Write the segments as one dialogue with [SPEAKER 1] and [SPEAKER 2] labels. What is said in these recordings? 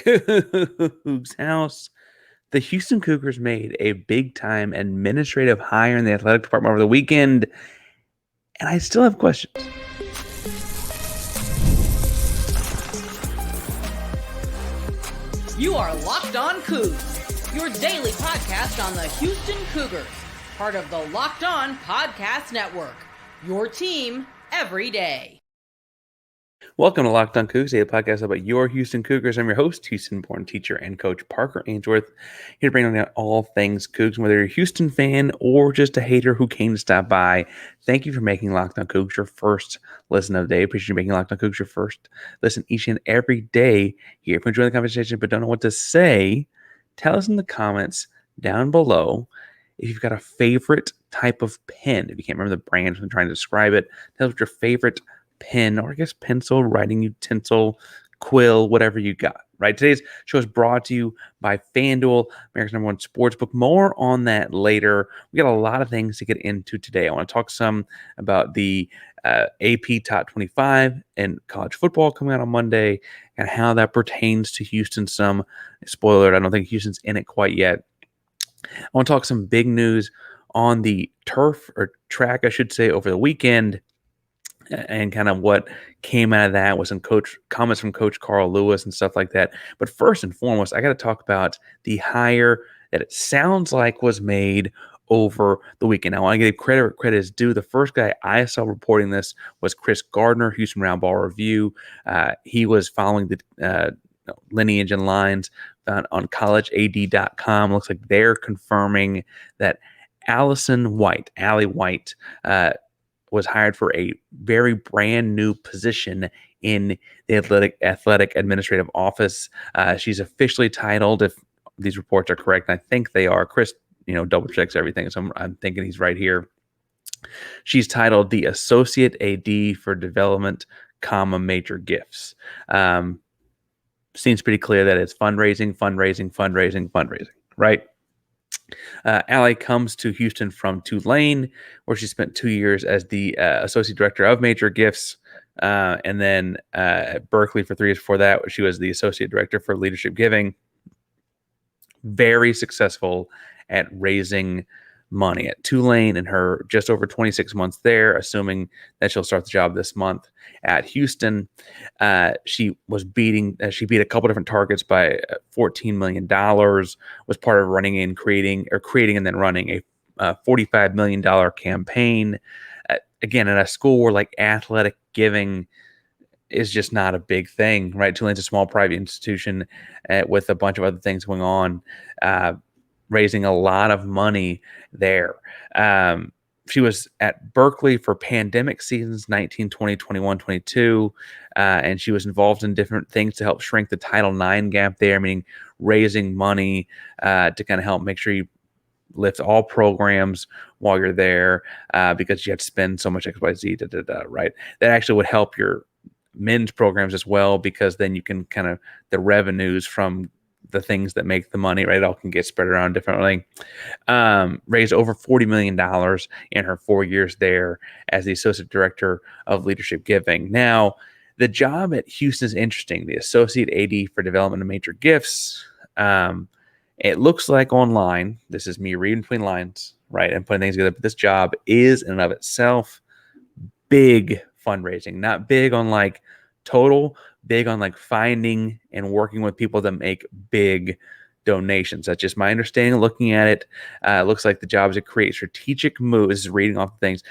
[SPEAKER 1] Coogs House. The Houston Cougars made a big-time administrative hire in the athletic department over the weekend, and I still have questions.
[SPEAKER 2] You are Locked On Coogs, your daily podcast on the Houston Cougars, part of the Locked On Podcast Network, your team every day.
[SPEAKER 1] Welcome to Locked On Coogs, a podcast about your Houston Cougars. I'm your host, Houston-born teacher and coach Parker Ainsworth, here to bring down all things Cougs. Whether you're a Houston fan or just a hater who came to stop by, thank you for making Locked On Coogs your first listen of the day. Appreciate you making Locked On Coogs your first listen each and every day here. If you enjoy the conversation but don't know what to say, tell us in the comments down below if you've got a favorite type of pen. If you can't remember the brand when trying to describe it, tell us what your favorite pen, or I guess pencil, writing utensil, quill, whatever you got, right? Today's show is brought to you by FanDuel, America's #1 sportsbook. More on that later. We got a lot of things to get into today. I want to talk some about the AP Top 25 and college football coming out on Monday and how that pertains to Houston. Some spoiler, I don't think Houston's in it quite yet. I want to talk some big news on the turf or track, I should say, over the weekend, and kind of what came out of that with some comments from Coach Carl Lewis and stuff like that. But first and foremost, I got to talk about the hire that it sounds like was made over the weekend. Now, I want to give credit where credit is due. The first guy I saw reporting this was Chris Gardner, Houston Roundball Review. He was following the lineage and lines found on collegead.com. Looks like they're confirming that Allie White, was hired for a very brand new position in the athletic administrative office. She's officially titled, if these reports are correct, and I think they are. Chris, double checks everything, so I'm thinking he's right here. She's titled the Associate AD for Development, Major Gifts. Seems pretty clear that it's fundraising, right? Allie comes to Houston from Tulane, where she spent 2 years as the Associate Director of Major Gifts, and then at Berkeley for 3 years before that, she was the Associate Director for Leadership Giving. Very successful at raising money at Tulane in her just over 26 months there, assuming that she'll start the job this month at Houston. She beat a couple different targets by $14 million, was part of creating and then running a $45 million campaign. Again, at a school where like athletic giving is just not a big thing, right? Tulane's a small private institution with a bunch of other things going on, raising a lot of money there. She was at Berkeley for pandemic seasons 19, 20, 21, 22, and she was involved in different things to help shrink the Title IX gap there, meaning raising money to kind of help make sure you lift all programs while you're there, because you have to spend so much XYZ, right? That actually would help your men's programs as well, because then you can kind of the revenues from the things that make the money, right? It all can get spread around differently. Raised over $40 million in her 4 years there as the Associate Director of Leadership Giving. Now, the job at Houston is interesting. The Associate AD for Development and Major Gifts. It looks like online, this is me reading between lines, right, and putting things together, but this job is in and of itself big fundraising. Not big on like total, big on like finding and working with people that make big donations. That's just my understanding looking at it. It looks like the job is to create strategic moves. This is reading off the things.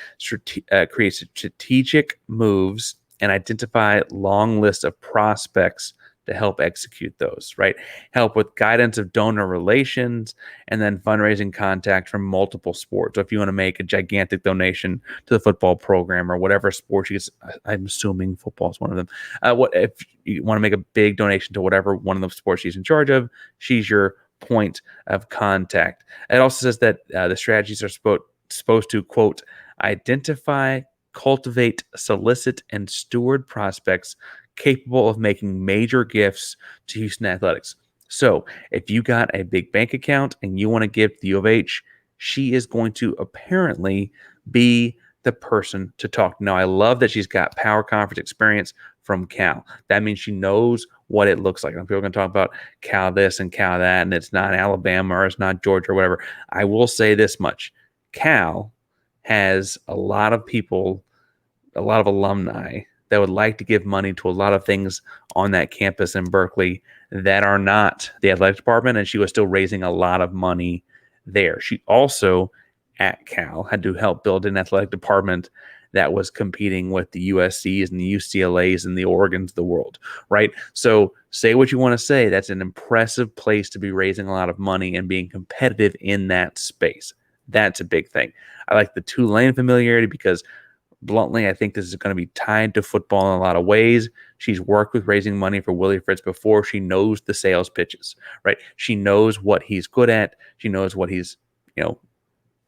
[SPEAKER 1] Create strategic moves and identify long lists of prospects to help execute those, right? Help with guidance of donor relations and then fundraising contact from multiple sports. So if you want to make a gigantic donation to the football program or whatever sport I'm assuming football is one of them. What if you want to make a big donation to whatever one of the sports she's in charge of? She's your point of contact. It also says that the strategies are supposed to, quote, identify, cultivate, solicit, and steward prospects capable of making major gifts to Houston athletics. So if you got a big bank account and you want to give to the U of H, she is going to apparently be the person to talk to. Now, I love that she's got power conference experience from Cal. That means she knows what it looks like. And people are going to talk about Cal this and Cal that, and it's not Alabama or it's not Georgia or whatever. I will say this much. Cal has a lot of people, a lot of alumni that would like to give money to a lot of things on that campus in Berkeley that are not the athletic department, and she was still raising a lot of money there. She also, at Cal, had to help build an athletic department that was competing with the USCs and the UCLAs and the Oregons of the world, right? So say what you want to say. That's an impressive place to be raising a lot of money and being competitive in that space. That's a big thing. I like the Tulane familiarity because bluntly, I think this is going to be tied to football in a lot of ways. She's worked with raising money for Willie Fritz before. She knows the sales pitches, right? She knows what he's good at. She knows what he's,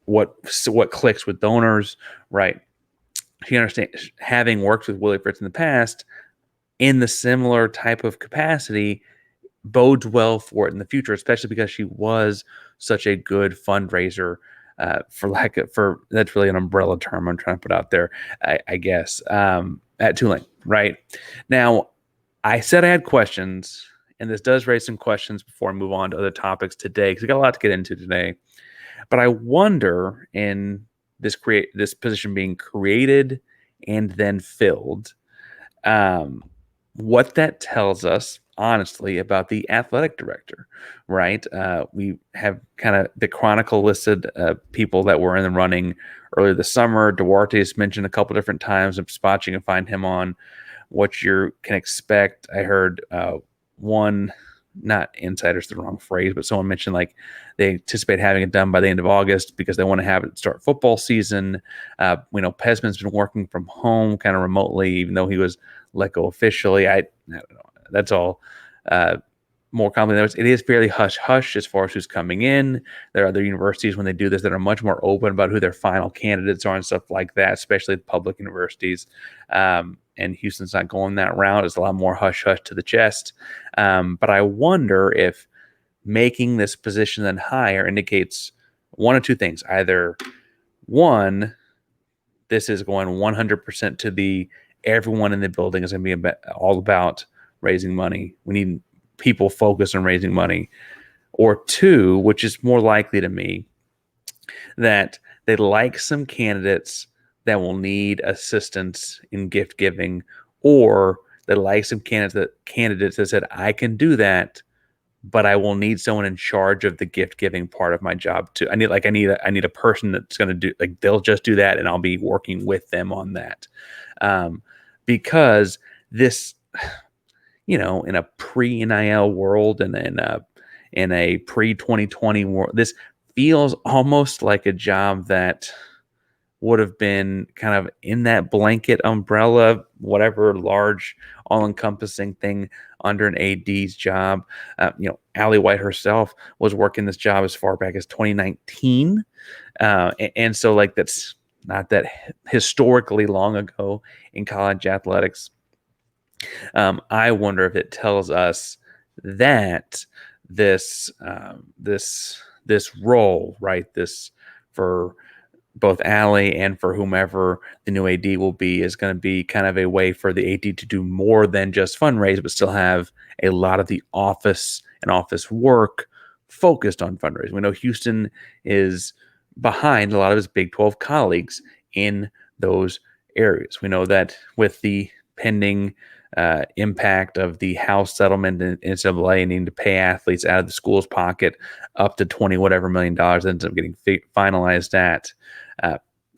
[SPEAKER 1] what clicks with donors, right? She understands, having worked with Willie Fritz in the past in the similar type of capacity, bodes well for it in the future, especially because she was such a good fundraiser. For that's really an umbrella term I'm trying to put out there, I guess, at Tulane. Right now, I said I had questions, and this does raise some questions before I move on to other topics today, because we got a lot to get into today. But I wonder, in this position being created and then filled, what that tells us, honestly, about the athletic director, right? We have kind of the Chronicle listed people that were in the running earlier this summer. Duarte's mentioned a couple different times. I'm spotting and find him on what you can expect. I heard one, not insider's the wrong phrase, but someone mentioned like they anticipate having it done by the end of August because they want to have it start football season. We know Pesman's been working from home kind of remotely, even though he was let go officially. I don't know. That's all more complicated. It is fairly hush-hush as far as who's coming in. There are other universities, when they do this, that are much more open about who their final candidates are and stuff like that, especially the public universities. And Houston's not going that route. It's a lot more hush-hush to the chest. But I wonder if making this position then higher indicates one or two things. Either one, this is going 100% to the everyone in the building is going to be all about raising money. We need people focused on raising money. Or two, which is more likely to me, that they like some candidates that will need assistance in gift giving, or they like some candidates that said, I can do that, but I will need someone in charge of the gift giving part of my job too. I need a person that's going to do, like, they'll just do that, and I'll be working with them on that. Because this, in a pre-NIL world and in a pre-2020 world, this feels almost like a job that would have been kind of in that blanket umbrella, whatever large all-encompassing thing under an AD's job. Allie White herself was working this job as far back as 2019. And so, like, that's not that historically long ago in college athletics. I wonder if it tells us that this role, right, this for both Allie and for whomever the new AD will be, is going to be kind of a way for the AD to do more than just fundraise, but still have a lot of the office and office work focused on fundraising. We know Houston is behind a lot of his Big 12 colleagues in those areas. We know that with the pending impact of the House settlement in NCAA needing to pay athletes out of the school's pocket up to $20 whatever million ends up getting finalized at.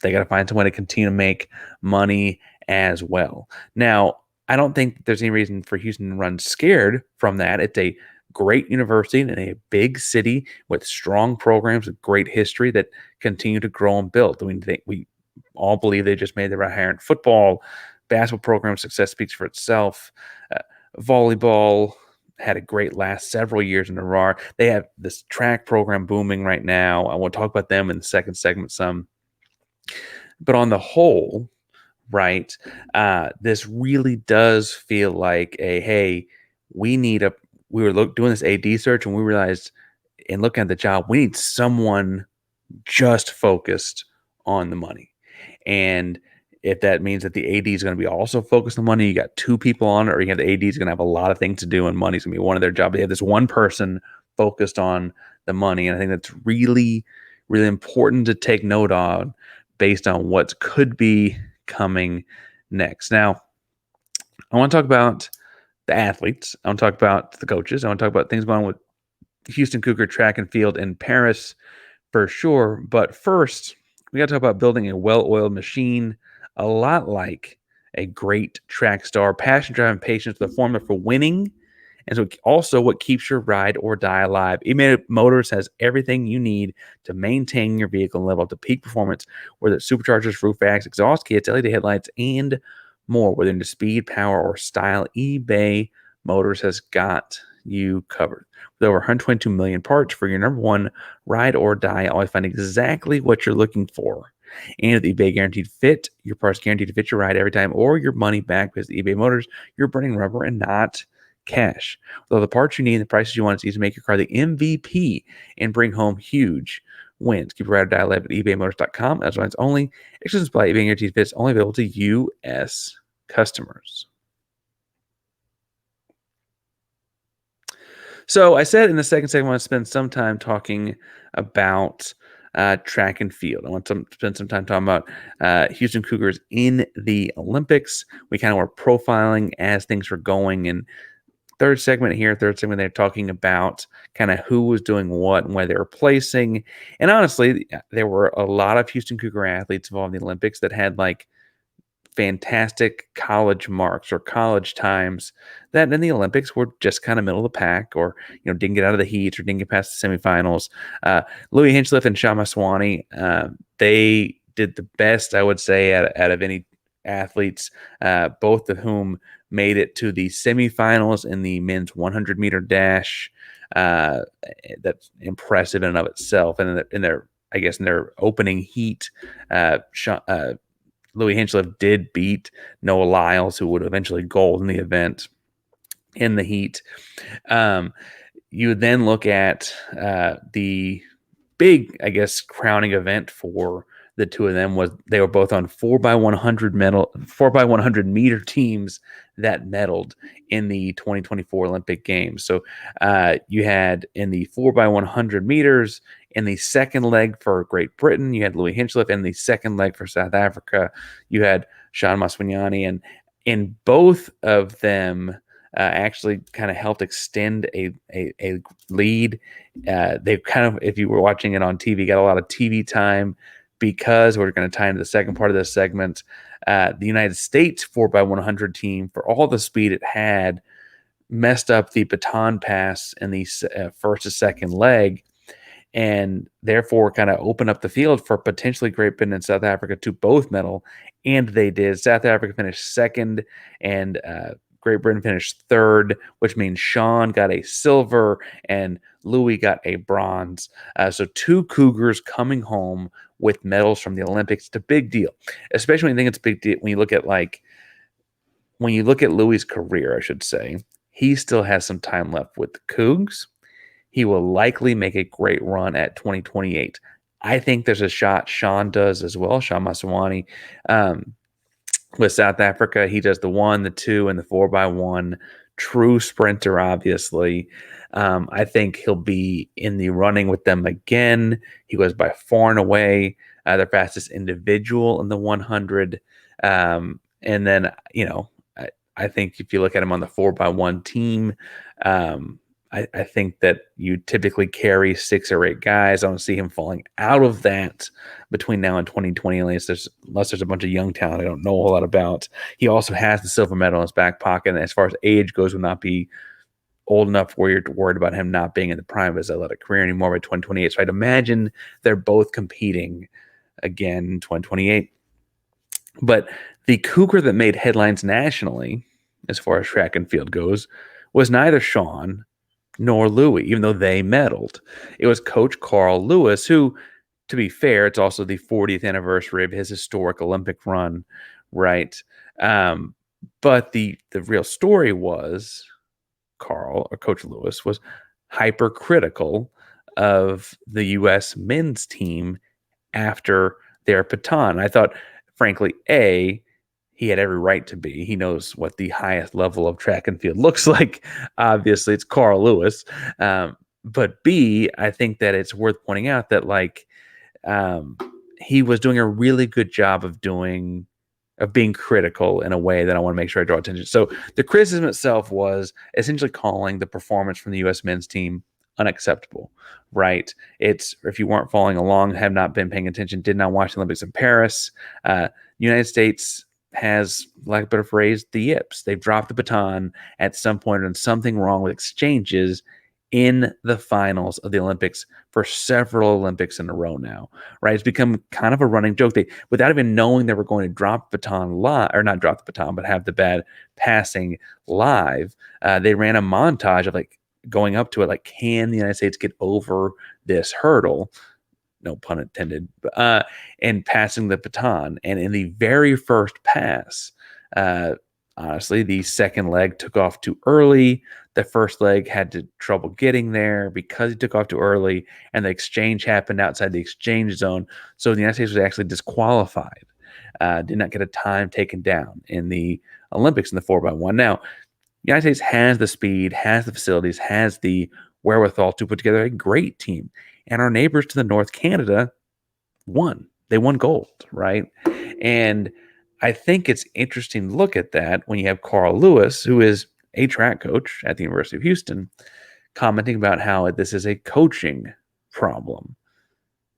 [SPEAKER 1] They got to find some way to continue to make money as well. Now, I don't think there's any reason for Houston to run scared from that. It's a great university in a big city with strong programs with great history that continue to grow and build. I mean, we all believe they just made the right hire in football. Basketball program success speaks for itself. Volleyball had a great last several years in a row. They have this track program booming right now. I want to talk about them in the second segment some. But on the whole, right, this really does feel like we were doing this AD search, and we realized in looking at the job, we need someone just focused on the money. And If that means that the AD is going to be also focused on money, you got two people on it, or you have the AD is going to have a lot of things to do, and money's going to be one of their jobs. They have this one person focused on the money, and I think that's really, really important to take note on based on what could be coming next. Now, I want to talk about the athletes. I want to talk about the coaches. I want to talk about things going on with Houston Cougar track and field in Paris for sure. But first, we got to talk about building a well-oiled machine, a lot like a great track star. Passion, drive, and patience, the formula for winning. And so also what keeps your ride or die alive. eBay Motors has everything you need to maintain your vehicle and level up to peak performance, whether it's superchargers, roof racks, exhaust kits, LED headlights, and more. Whether into speed, power, or style, eBay Motors has got you covered. With over 122 million parts for your number one ride or die, always find exactly what you're looking for. And with eBay Guaranteed Fit, your parts guaranteed to fit your ride every time or your money back, because eBay Motors, you're burning rubber and not cash. With all the parts you need and the prices you want, it's easy to make your car the MVP and bring home huge wins. Keep your ride or die alive at ebaymotors.com. That's why it's only exclusive supply. eBay Guaranteed Fit is only available to U.S. customers. So I said in the second segment, I want to spend some time talking about track and field. I want to spend some time talking about Houston Cougars in the Olympics. We kind of were profiling as things were going. And third segment, they're talking about kind of who was doing what and where they were placing. And honestly, there were a lot of Houston Cougar athletes involved in the Olympics that had like fantastic college marks or college times that in the Olympics were just kind of middle of the pack, or didn't get out of the heat or didn't get past the semifinals. Louie, Hinchliffe, and Shaun, they did the best, I would say, out of any athletes, both of whom made it to the semifinals in the men's 100-meter dash. That's impressive in and of itself. And in their opening heat, Louie Hinchliffe did beat Noah Lyles, who would eventually gold in the event in the heat. You would then look at the big, crowning event for the two of them was they were both on 4x100 meter teams that medaled in the 2024 Olympic Games. So you had in the 4x100 meters, in the second leg for Great Britain, you had Louie Hinchliffe. In the second leg for South Africa, you had Shaun Magaswanangi. And in both of them, actually kind of helped extend a lead. They kind of, if you were watching it on TV, got a lot of TV time, because we're going to tie into the second part of this segment. The United States 4x100 team, for all the speed it had, messed up the baton pass in the first to second leg, and therefore kind of opened up the field for potentially Great Britain and South Africa to both medal, and they did. South Africa finished second, and Great Britain finished third, which means Shaun got a silver and Louie got a bronze. So two Cougars coming home with medals from the Olympics. It's a big deal, especially when you think it's a big deal. When you look at Louie's career, I should say, he still has some time left with the Coogs. He will likely make a great run at 2028. I think there's a shot Shaun does as well. Shaun Magaswanangi. With South Africa, he does the 1, the 2, and the 4x1. True sprinter, obviously. I think he'll be in the running with them again. He was by far and away their fastest individual in the 100. And then, I think if you look at him on the 4x1 team, I think that you typically carry 6 or 8 guys. I don't see him falling out of that between now and 2020, unless there's a bunch of young talent I don't know a whole lot about. He also has the silver medal in his back pocket, and as far as age goes, will not be old enough where you're worried about him not being in the prime of his athletic career anymore by 2028. So I'd imagine they're both competing again in 2028. But the Cougar that made headlines nationally, as far as track and field goes, was neither Shaun nor Louie, even though they medaled. It was Coach Carl Lewis, who, to be fair, it's also the 40th anniversary of his historic Olympic run, right? But the real story was Coach Lewis was hypercritical of the U.S. men's team after their baton. I thought frankly, he had every right to be. He knows what the highest level of track and field looks like. Obviously, it's Carl Lewis. But B, I think that it's worth pointing out that um, he was doing a really good job of being critical in a way that I want to make sure I draw attention. So the criticism itself was essentially calling the performance from the U.S. men's team unacceptable, right? It's, if you weren't following along, have not been paying attention, did not watch the Olympics in Paris, United States has, like a better phrase, the yips. They've dropped the baton at some point and something wrong with exchanges in the finals of the Olympics for several Olympics in a row now, right? It's become kind of a running joke. They, without even knowing they were going to drop the baton live, or not drop the baton, but have the bad passing live, they ran a montage of like going up to it, like, can the United States get over this hurdle? No pun intended, and passing the baton. And in the very first pass, honestly, the second leg took off too early. The first leg had trouble getting there because he took off too early, and the exchange happened outside the exchange zone. So the United States was actually disqualified. Did not get a time taken down in the Olympics in the 4x1. Now, the United States has the speed, has the facilities, has the wherewithal to put together a great team. And our neighbors to the north, Canada, won. They won gold, right? And I think it's interesting to look at that when you have Carl Lewis, who is a track coach at the University of Houston, commenting about how this is a coaching problem.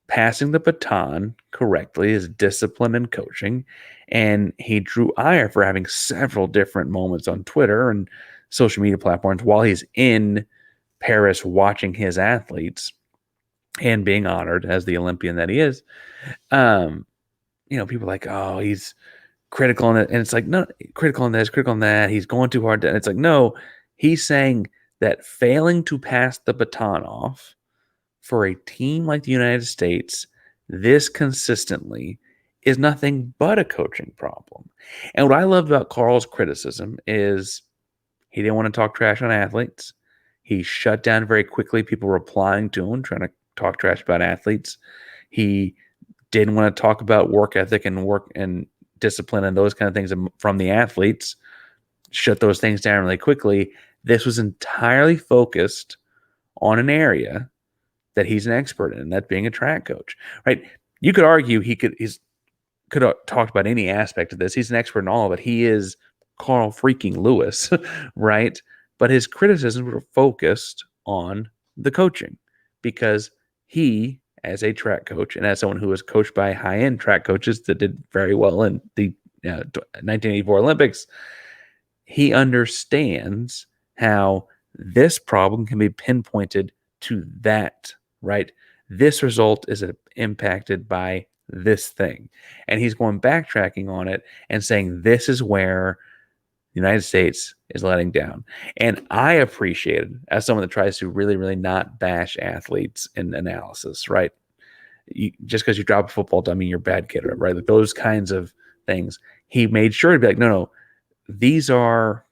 [SPEAKER 1] Passing the baton correctly is discipline and coaching. And he drew ire for having several different moments on Twitter and social media platforms while he's in Paris watching his athletes and being honored as the Olympian that he is. People are like, oh, he's critical on it. And it's like, no, critical on this, critical on that. He's going too hard. And it's like, no, he's saying that failing to pass the baton off for a team like the United States this consistently is nothing but a coaching problem. And what I love about Carl's criticism is he didn't want to talk trash on athletes. He shut down very quickly people replying to him, trying to talk trash about athletes. He didn't want to talk about work ethic and work and discipline and those kind of things from the athletes. Shut those things down really quickly. This was entirely focused on an area that he's an expert in, that being a track coach, right? You could argue he could have talked about any aspect of this. He's an expert in all of it. He is Carl freaking Lewis, right? But his criticisms were focused on the coaching because he, as a track coach and as someone who was coached by high-end track coaches that did very well in the 1984 Olympics, he understands how this problem can be pinpointed to that, right? This result is impacted by this thing. And he's going backtracking on it and saying this is where the United States is letting down. And I appreciate it as someone that tries to really, really not bash athletes in analysis, right? Just because you drop a football doesn't mean you're a bad kid, right? Like those kinds of things. He made sure to be like, no, these are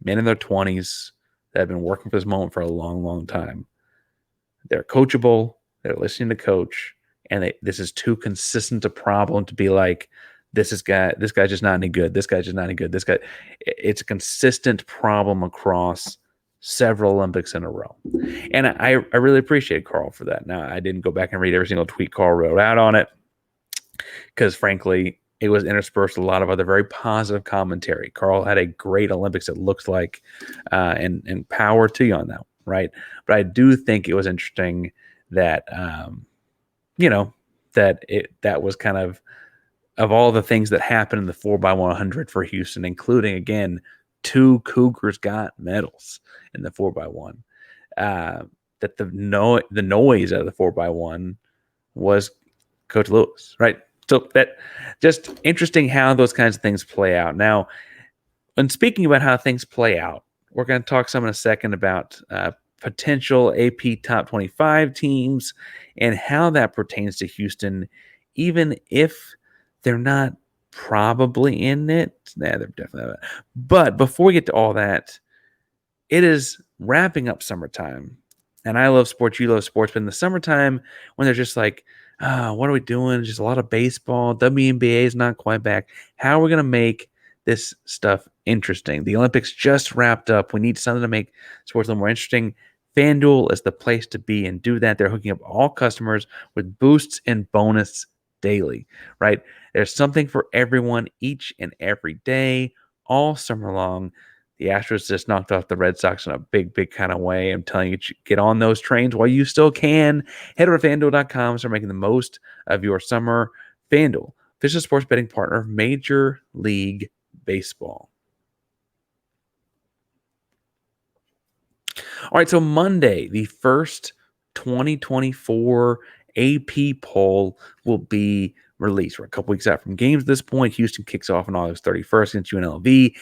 [SPEAKER 1] men in their 20s that have been working for this moment for a long, long time. They're coachable. They're listening to coach. And this is too consistent a problem to be like, this guy's just not any good. This guy's just not any good. It's a consistent problem across several Olympics in a row. And I really appreciate Carl for that. Now, I didn't go back and read every single tweet Carl wrote out on it because, frankly, it was interspersed with a lot of other very positive commentary. Carl had a great Olympics, it looks like, and power to you on that, right? But I do think it was interesting that, that was kind of all the things that happened in the 4x100 for Houston, including, again, 2 Cougars got medals in the 4x1. That the noise out of the 4x1 was Coach Lewis, right? So that just interesting how those kinds of things play out. Now, when speaking about how things play out, we're going to talk some in a second about potential AP top 25 teams and how that pertains to Houston, even if they're not probably in it. They're definitely not. But before we get to all that, it is wrapping up summertime. And I love sports, you love sports, but in the summertime, when there's just like what are we doing? Just a lot of baseball. WNBA is not quite back. How are we going to make this stuff interesting? The Olympics just wrapped up. We need something to make sports a little more interesting. FanDuel is the place to be and do that. They're hooking up all customers with boosts and bonus daily, right? There's something for everyone each and every day, all summer long. The Astros just knocked off the Red Sox in a big, big kind of way. I'm telling you, get on those trains while you still can. Head over to FanDuel.com. Start making the most of your summer. FanDuel, official sports betting partner of Major League Baseball. All right, so Monday, the first 2024 AP poll will be released. We're a couple weeks out from games at this point. Houston kicks off on August 31st against UNLV,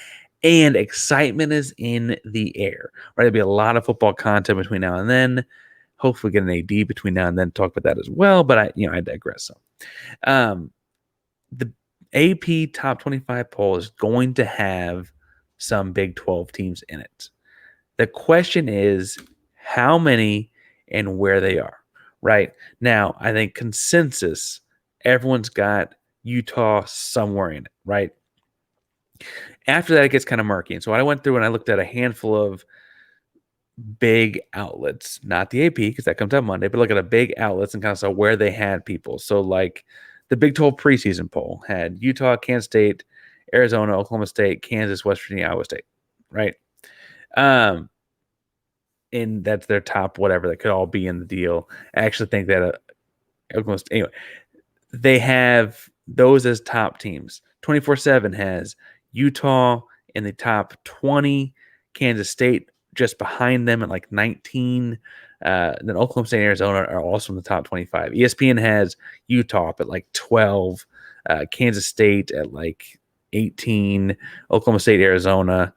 [SPEAKER 1] and excitement is in the air. Right, there'll be a lot of football content between now and then. Hopefully, get an AD between now and then. Talk about that as well. But I digress. So, the AP Top 25 poll is going to have some Big 12 teams in it. The question is how many and where they are, right? Now, I think consensus, everyone's got Utah somewhere in it, right? After that, it gets kind of murky. And so I went through and I looked at a handful of big outlets, not the AP because that comes out Monday, but look at a big outlets and kind of saw where they had people. So like the Big 12 preseason poll had Utah, Kansas State, Arizona, Oklahoma State, Kansas, West Virginia, Iowa State, right? And that's their top whatever that could all be in the deal. I actually think that Oklahoma State, anyway, they have those as top teams. 24/7 has Utah in the top 20, Kansas State just behind them at like 19. Then Oklahoma State and Arizona are also in the top 25. ESPN has Utah up at like 12, Kansas State at like 18, Oklahoma State, Arizona,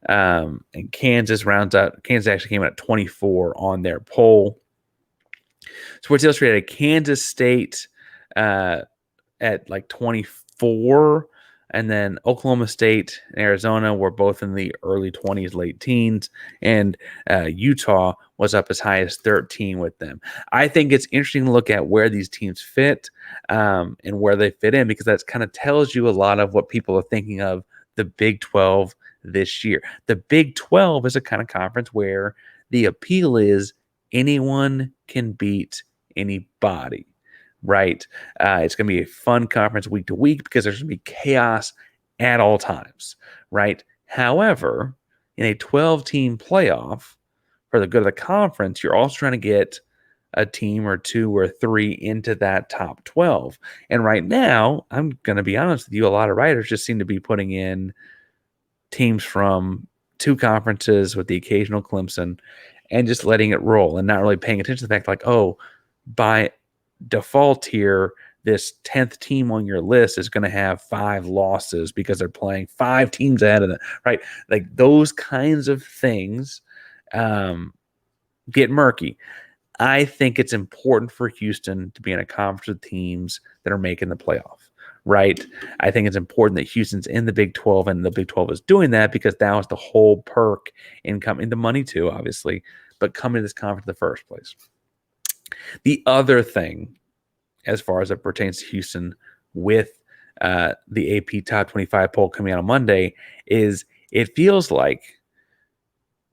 [SPEAKER 1] and Kansas rounds out. Kansas actually came out at 24 on their poll. Sports Illustrated had Kansas State at like 24, and then Oklahoma State and Arizona were both in the early 20s, late teens, and Utah was up as high as 13 with them. I think it's interesting to look at where these teams fit and where they fit in, because that kind of tells you a lot of what people are thinking of the Big 12 this year. The Big 12 is a kind of conference where the appeal is anyone can beat anybody, right? It's going to be a fun conference week to week because there's going to be chaos at all times, right? However, in a 12-team playoff, for the good of the conference, you're also trying to get a team or two or three into that top 12. And right now, I'm going to be honest with you, a lot of writers just seem to be putting in teams from two conferences with the occasional Clemson and just letting it roll and not really paying attention to the fact like, oh, by default here, this 10th team on your list is going to have 5 losses because they're playing 5 teams ahead of them, right? Like those kinds of things get murky. I think it's important for Houston to be in a conference with teams that are making the playoff, right? I think it's important that Houston's in the Big 12 and the Big 12 is doing that because that was the whole perk in coming, the money too, obviously, but coming to this conference in the first place. The other thing, as far as it pertains to Houston with the AP Top 25 poll coming out on Monday, is it feels like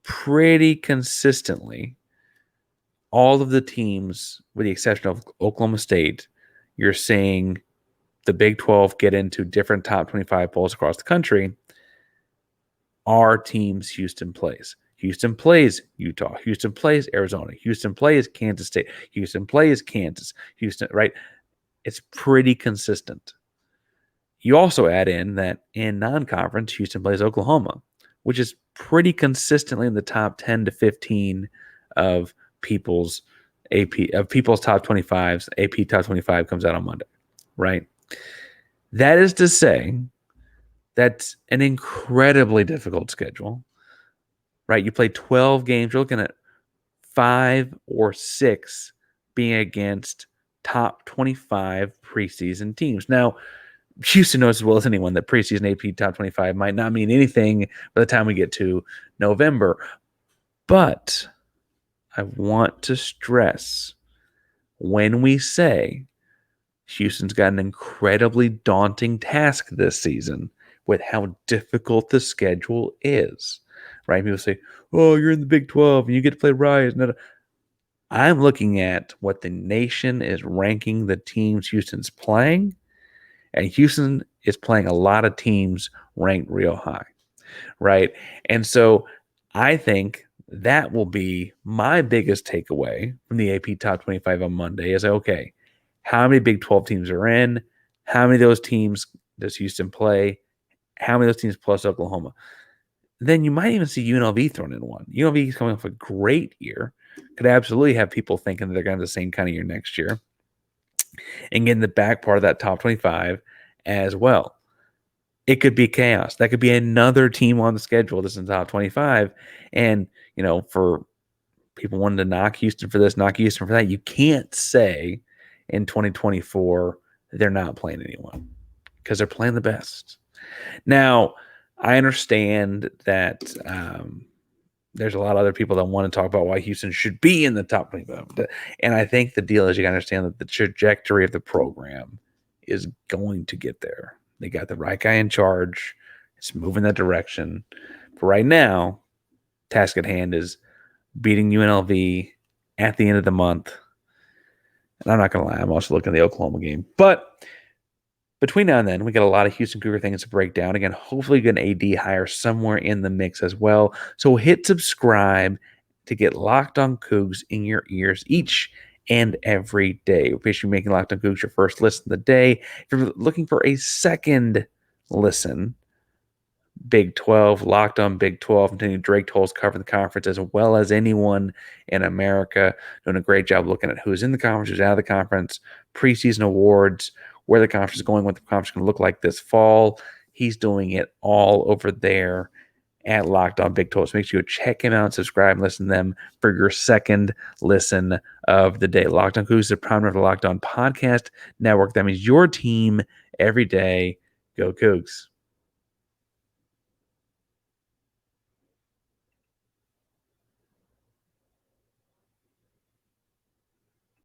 [SPEAKER 1] pretty consistently all of the teams, with the exception of Oklahoma State, you're seeing the Big 12 get into different top 25 polls across the country, are teams Houston plays. Houston plays Utah. Houston plays Arizona. Houston plays Kansas State. Houston plays Kansas. Houston, right? It's pretty consistent. You also add in that in non-conference, Houston plays Oklahoma, which is pretty consistently in the top 10 to 15 of people's top 25s. AP top 25 comes out on Monday, right? That is to say, that's an incredibly difficult schedule, right? You play 12 games. You're looking at 5 or 6 being against top 25 preseason teams. Now, Houston knows as well as anyone that preseason AP top 25 might not mean anything by the time we get to November. But I want to stress when we say Houston's got an incredibly daunting task this season with how difficult the schedule is, right? People say, oh, you're in the Big 12 and you get to play Rise. I'm looking at what the nation is ranking the teams Houston's playing, and Houston is playing a lot of teams ranked real high, right? And so I think that will be my biggest takeaway from the AP Top 25 on Monday is, okay, how many Big 12 teams are in? How many of those teams does Houston play? How many of those teams plus Oklahoma? Then you might even see UNLV thrown in one. UNLV is coming off a great year. Could absolutely have people thinking that they're going to have the same kind of year next year and get in the back part of that top 25 as well. It could be chaos. That could be another team on the schedule that's in the top 25. And, for people wanting to knock Houston for this, knock Houston for that, you can't say in 2024 they're not playing anyone because they're playing the best. Now, I understand that there's a lot of other people that want to talk about why Houston should be in the top 25. And I think the deal is you got to understand that the trajectory of the program is going to get there. They got the right guy in charge. It's moving that direction. But right now, task at hand is beating UNLV at the end of the month. And I'm not going to lie, I'm also looking at the Oklahoma game. But between now and then, we got a lot of Houston Cougar things to break down. Again, hopefully get an AD hire somewhere in the mix as well. So hit subscribe to get Locked On Coogs in your ears each and every day. We appreciate you making Locked On Coogs your first listen of the day. If you're looking for a second listen, Big 12, Locked On Big 12, continuing Drake Tolles cover the conference as well as anyone in America. Doing a great job looking at who's in the conference, who's out of the conference, preseason awards, where the conference is going, what the conference is going to look like this fall. He's doing it all over there at Locked On Big 12. So make sure you check him out, subscribe, and listen to them for your second listen of the day. Locked On Coogs is a proud member of the Locked On Podcast Network. That means your team every day. Go Coogs.